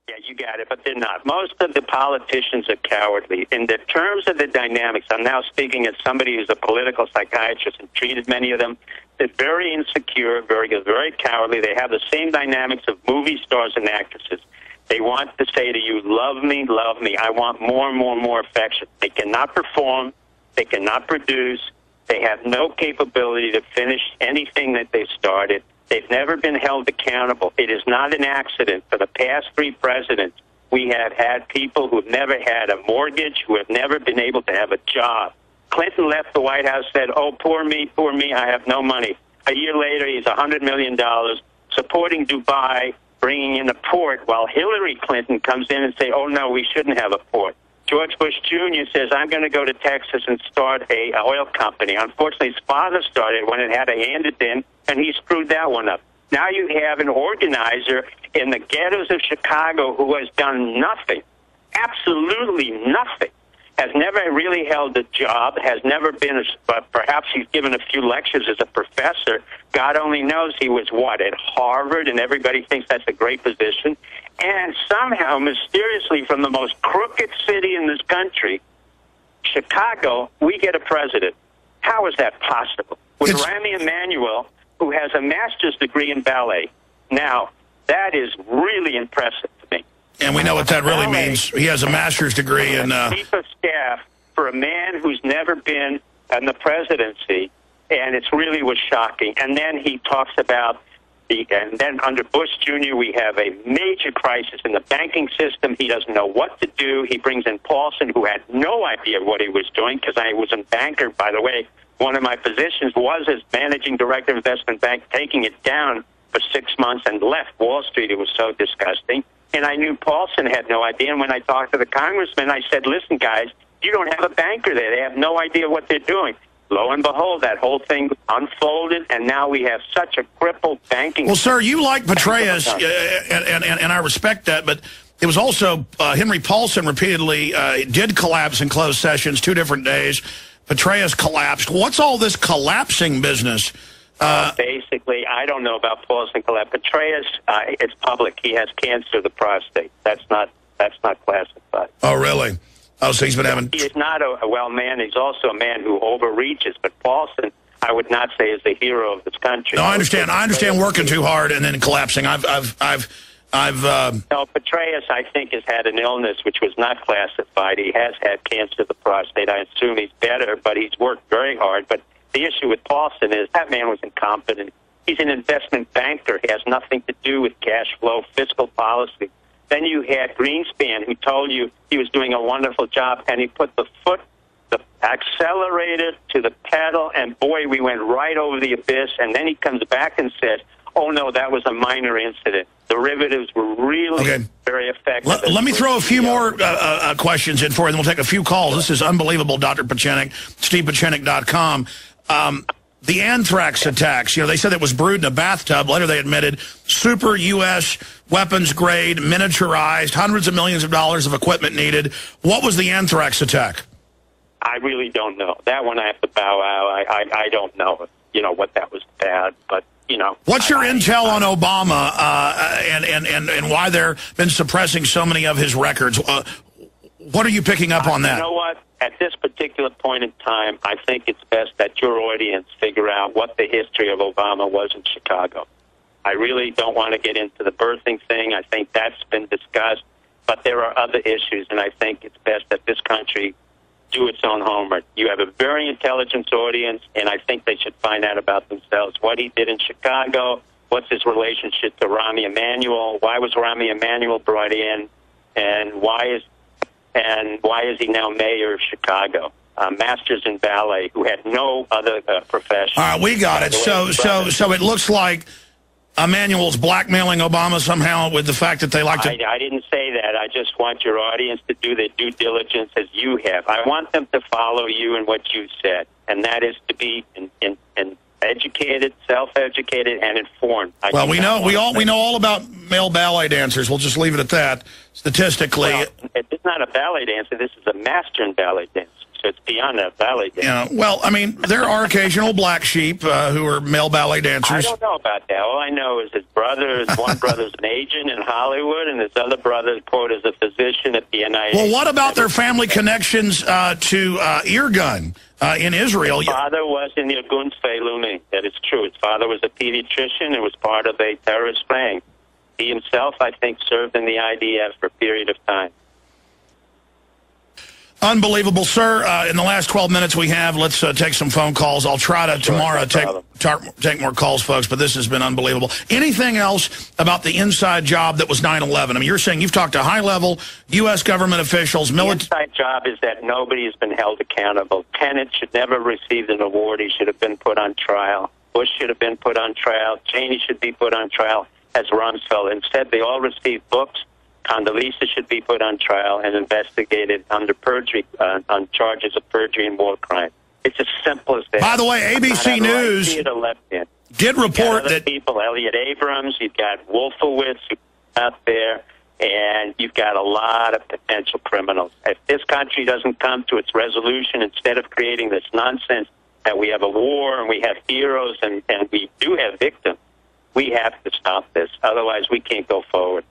Yeah, you got it, but they're not. Most of the politicians are cowardly. In the terms of the dynamics, I'm now speaking as somebody who's a political psychiatrist and treated many of them. They're very insecure, very cowardly. They have the same dynamics of movie stars and actresses. They want to say to you, love me, love me. I want more and more and more affection. They cannot perform. They cannot produce. They have no capability to finish anything that they've started. They've never been held accountable. It is not an accident. For the past 3 presidents, we have had people who've never had a mortgage, who have never been able to have a job. Clinton left the White House, said, oh, poor me, I have no money. A year later, he's $100 million supporting Dubai, bringing in a port, while Hillary Clinton comes in and say, oh, no, we shouldn't have a port. George Bush Jr. says, I'm going to go to Texas and start a oil company. Unfortunately, his father started when it had a hand it in, and he screwed that one up. Now you have an organizer in the ghettos of Chicago who has done nothing, absolutely nothing, has never really held a job, has never been, perhaps he's given a few lectures as a professor. God only knows he was, at Harvard, and everybody thinks that's a great position. And somehow, mysteriously, from the most crooked city in this country, Chicago, we get a president. How is that possible? With Rahm Emanuel, who has a master's degree in ballet. Now, that is really impressive to me. And we know what that really means. He has a master's degree in... Chief of staff for a man who's never been in the presidency, and it really was shocking. And then he talks about... And then under Bush Jr., we have a major crisis in the banking system. He doesn't know what to do. He brings in Paulson, who had no idea what he was doing, because I was a banker, by the way. One of my positions was as managing director of investment bank, taking it down for 6 months and left Wall Street. It was so disgusting. And I knew Paulson had no idea. And when I talked to the congressman, I said, listen, guys, you don't have a banker there. They have no idea what they're doing. Lo and behold, that whole thing unfolded, and now we have such a crippled banking... Well, sir, you like Petraeus, and I respect that, but it was also Henry Paulson repeatedly did collapse in closed sessions 2 different days. Petraeus collapsed. What's all this collapsing business? Basically, I don't know about Paulson collapse. Petraeus, it's public. He has cancer of the prostate. That's not classified. Oh, really? Oh, so he's been having... He is not a well man. He's also a man who overreaches. But Paulson, I would not say is the hero of this country. No, I understand. I understand working too hard and then collapsing. No, Petraeus, I think, has had an illness which was not classified. He has had cancer of the prostate. I assume he's better, but he's worked very hard. But the issue with Paulson is that man was incompetent. He's an investment banker. He has nothing to do with cash flow, fiscal policy. Then you had Greenspan, who told you he was doing a wonderful job, and he put the accelerator to the pedal, and boy, we went right over the abyss. And then he comes back and says, oh, no, that was a minor incident. Derivatives were really very effective. Let me throw a few more questions in for you, and we'll take a few calls. This is unbelievable, Dr. Pieczenik, StevePieczenik.com. The anthrax attacks, they said it was brewed in a bathtub. Later they admitted super U.S. weapons grade, miniaturized, hundreds of millions of dollars of equipment needed. What was the anthrax attack? I really don't know. That one I have to bow out. I don't know, what that was bad, but, What's your intel on Obama and why they've been suppressing so many of his records? What are you picking up on that? You know what? At this particular point in time, I think it's best that your audience figure out what the history of Obama was in Chicago. I really don't want to get into the birthing thing. I think that's been discussed. But there are other issues, and I think it's best that this country do its own homework. You have a very intelligent audience, and I think they should find out about themselves. What he did in Chicago, what's his relationship to Rahm Emanuel, why was Rahm Emanuel brought in, and why is he now mayor of Chicago? Masters in ballet, who had no other profession. All right, we got it. So it looks like Emanuel's blackmailing Obama somehow with the fact that they like to... I didn't say that. I just want your audience to do their due diligence as you have. I want them to follow you in what you said, and that is to be educated, self-educated, and informed. Well, we know all about male ballet dancers. We'll just leave it at that. Statistically, well, it's not a ballet dancer. This is a master in ballet dance. so it's beyond a ballet dancer. Yeah, well, I mean, there are occasional black sheep who are male ballet dancers. I don't know about that. All I know is his brother, one brother's an agent in Hollywood, and his other brother, quote, is a physician at the NIH. Well, what about their family connections to Irgun in Israel? His father was in the Irgun Feiluni. That is true. His father was a pediatrician and was part of a terrorist gang. He himself, I think, served in the IDF for a period of time. Unbelievable, sir. In the last 12 minutes we have, let's take some phone calls. I'll try to tomorrow take more calls, folks, but this has been unbelievable. Anything else about the inside job that was 9/11? I mean, you're saying you've talked to high-level U.S. government officials, military... The inside job is that nobody has been held accountable. Tenet should never have received an award. He should have been put on trial. Bush should have been put on trial. Cheney should be put on trial, as Rumsfeld. Instead, they all received books. Condoleezza should be put on trial and investigated under perjury, on charges of perjury and war crime. It's as simple as that. By the way, ABC News did report that people, Elliot Abrams, you've got Wolfowitz out there, and you've got a lot of potential criminals. If this country doesn't come to its resolution, instead of creating this nonsense that we have a war and we have heroes and we do have victims, we have to stop this. Otherwise, we can't go forward.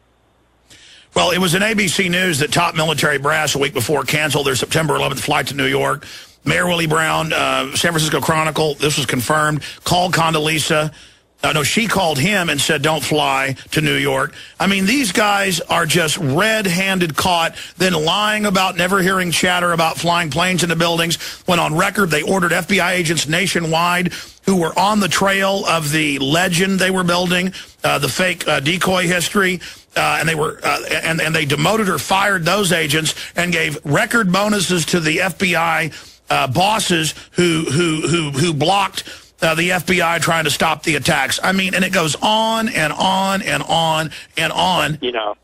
Well, it was in ABC News that top military brass a week before canceled their September 11th flight to New York. Mayor Willie Brown, San Francisco Chronicle, this was confirmed, called Condoleezza. No, she called him and said, don't fly to New York. I mean, these guys are just red-handed caught, then lying about never hearing chatter about flying planes into buildings, when on record they ordered FBI agents nationwide who were on the trail of the legend they were building, the fake decoy history, and they were and they demoted or fired those agents and gave record bonuses to the FBI bosses who blocked the FBI trying to stop the attacks. I mean, and it goes on and on and on and on. You know,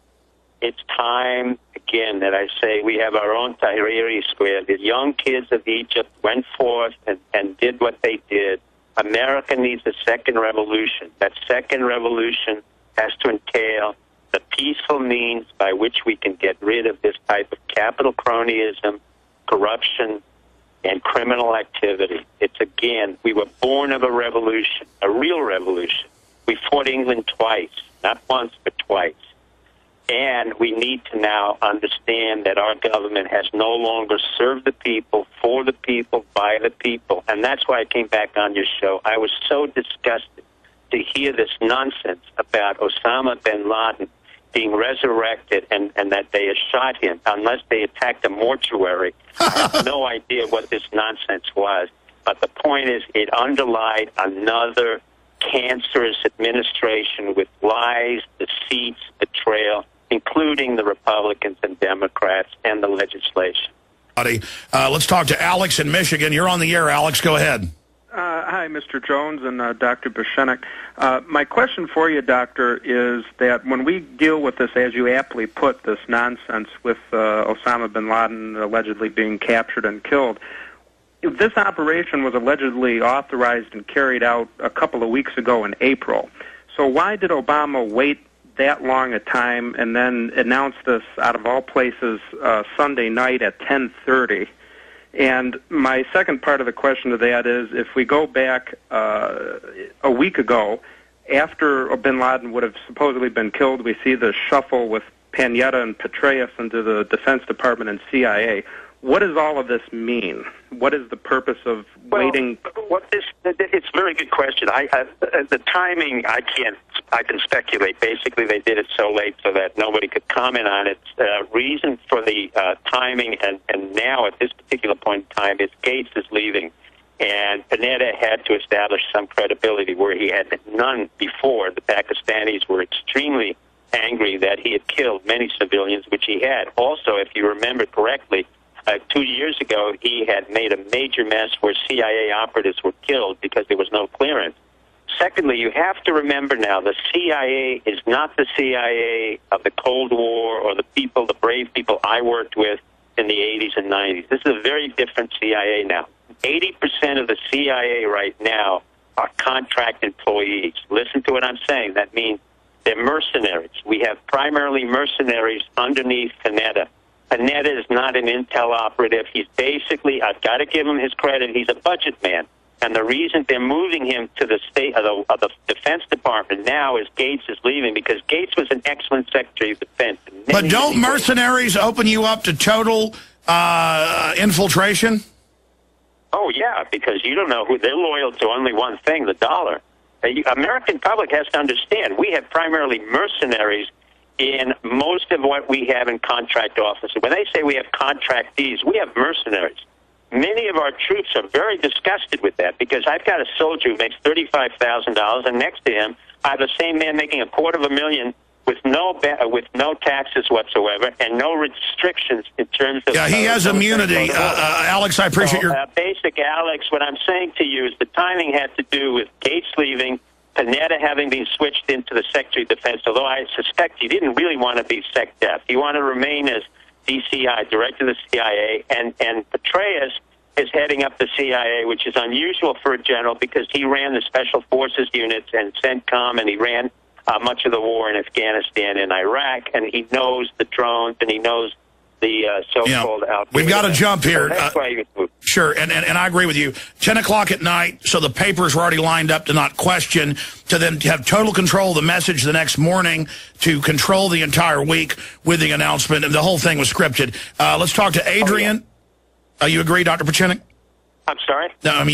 it's time, again, that I say we have our own Tahrir Square. The young kids of Egypt went forth and did what they did. America needs a second revolution. That second revolution has to entail the peaceful means by which we can get rid of this type of capital cronyism, corruption, and criminal activity. It's, again, we were born of a revolution, a real revolution. We fought England twice, not once, but twice. And we need to now understand that our government has no longer served the people, for the people, by the people. And that's why I came back on your show. I was so disgusted to hear this nonsense about Osama bin Laden being resurrected and that they had shot him unless they attacked a mortuary. I have no idea what this nonsense was. But the point is, it underlied another cancerous administration with lies, deceits, betrayal, including the Republicans and Democrats and the legislation. Let's talk to Alex in Michigan. You're on the air, Alex. Go ahead. Hi, Mr. Jones and Dr. Pieczenik. My question for you, Doctor, is that when we deal with this, as you aptly put, this nonsense with Osama bin Laden allegedly being captured and killed, this operation was allegedly authorized and carried out a couple of weeks ago in April. So why did Obama wait that long a time and then announce this, out of all places, Sunday night at 10:30? And my second part of the question to that is, if we go back a week ago, after bin Laden would have supposedly been killed, we see the shuffle with Panetta and Petraeus into the Defense Department and CIA. What does all of this mean? What is the purpose of waiting? It's a very good question. The timing, I can speculate. Basically, they did it so late so that nobody could comment on it. Reason for the timing, and now at this particular point in time, is Gates is leaving, and Panetta had to establish some credibility where he had none before. The Pakistanis were extremely angry that he had killed many civilians, which he had. Also, if you remember correctly, 2 years ago, he had made a major mess where CIA operatives were killed because there was no clearance. Secondly, you have to remember now, the CIA is not the CIA of the Cold War or the people, the brave people I worked with in the 80s and 90s. This is a very different CIA now. 80% of the CIA right now are contract employees. Listen to what I'm saying. That means they're mercenaries. We have primarily mercenaries underneath Panetta. Panetta is not an intel operative. He's basically, I've got to give him his credit, he's a budget man. And the reason they're moving him to the state of the Defense Department now is Gates is leaving, because Gates was an excellent Secretary of Defense. But don't mercenaries open you up to total infiltration? Oh, yeah, because you don't know who they're loyal to. Only one thing, the dollar. The American public has to understand we have primarily mercenaries in most of what we have in contract officers. When they say we have contractees, we have mercenaries. Many of our troops are very disgusted with that, because I've got a soldier who makes $35,000, and next to him I have the same man making $250,000 with no taxes whatsoever and no restrictions in terms of... Yeah, he has immunity. Alex, I appreciate your... Basic, Alex, what I'm saying to you is the timing had to do with Gates leaving, Panetta having been switched into the Secretary of Defense, although I suspect he didn't really want to be SecDef. He wanted to remain as DCI, Director of the CIA, and Petraeus is heading up the CIA, which is unusual for a general, because he ran the Special Forces units and CENTCOM, and he ran much of the war in Afghanistan and Iraq, and he knows the drones, and he knows the so-called... We've got to jump here. So that's why you move. Sure, and I agree with you. 10 o'clock at night, so the papers were already lined up to not question, to then have total control of the message the next morning, to control the entire week with the announcement, and the whole thing was scripted. Let's talk to Adrian. Oh, yeah. You agree, Dr. Pieczenik? I'm sorry? No, I mean...